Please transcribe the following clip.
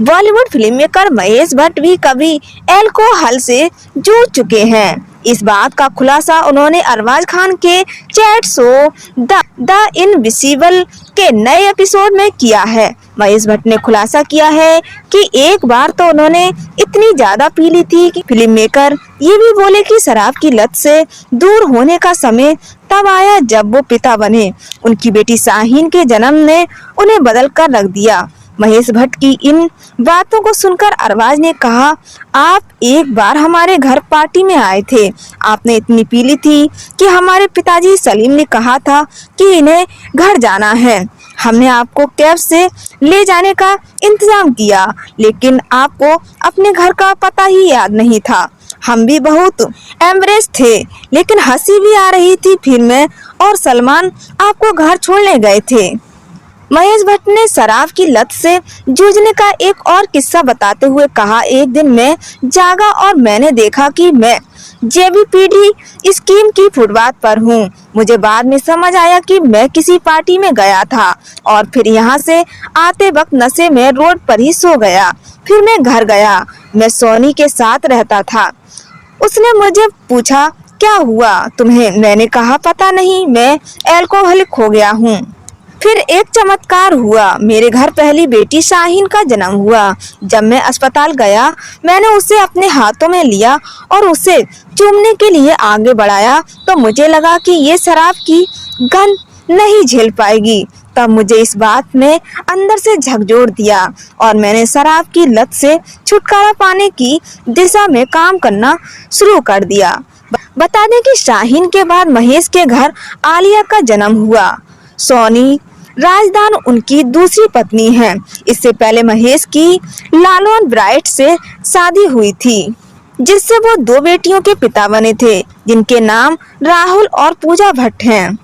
Bollywood film maker Mahesh Bhatt भी कभी alcohol से जूझ चुके हैं। इस बात का खुलासा उन्होंने अरबाज खान के चैट शो द इनविजिबल के नए एपिसोड में किया है। महेश भट्ट ने खुलासा किया है कि एक बार तो उन्होंने इतनी ज्यादा पी ली थी कि फिल्म मेकर ये भी बोले कि शराब की लत से दूर होने का समय तब आया जब वो पिता बने। उनकी बेटी शाहीन के जन्म ने उन्हें बदल कर रख दिया। महेश भट्ट की इन बातों को सुनकर अरबाज ने कहा, आप एक बार हमारे घर पार्टी में आए थे। आपने इतनी पी ली थी कि हमारे पिताजी सलीम ने कहा था कि इन्हें घर जाना है। हमने आपको कैब से ले जाने का इंतजाम किया, लेकिन आपको अपने घर का पता ही याद नहीं था। हम भी बहुत एम्बरेस थे, लेकिन हंसी भी आ रही थी। फिर मैं और सलमान आपको घर छोड़ने गए थे। महेश भट्ट ने शराब की लत से जूझने का एक और किस्सा बताते हुए कहा, एक दिन मैं जागा और मैंने देखा कि मैं जेबीपीडी स्कीम की फुटपाथ पर हूँ। मुझे बाद में समझ आया कि मैं किसी पार्टी में गया था और फिर यहाँ से आते वक्त नशे में रोड पर ही सो गया। फिर मैं घर गया। मैं सोनी के साथ रहता था। उसने मुझे पूछा, क्या हुआ तुम्हें? मैंने कहा, पता नहीं, मैं अल्कोहलिक हो गया हूँ। फिर एक चमत्कार हुआ। मेरे घर पहली बेटी शाहीन का जन्म हुआ। जब मैं अस्पताल गया, मैंने उसे अपने हाथों में लिया और उसे चूमने के लिए आगे बढ़ाया तो मुझे लगा कि ये शराब की गंध नहीं झेल पाएगी। तब मुझे इस बात ने अंदर से झकझोर दिया और मैंने शराब की लत से छुटकारा पाने की दिशा में काम करना शुरू कर दिया। बता दें कि शाहीन के बाद महेश के घर आलिया का जन्म हुआ। सोनी राजदान उनकी दूसरी पत्नी है। इससे पहले महेश की लालवन ब्राइट से शादी हुई थी, जिससे वो 2 बेटियों के पिता बने थे, जिनके नाम राहुल और पूजा भट्ट हैं।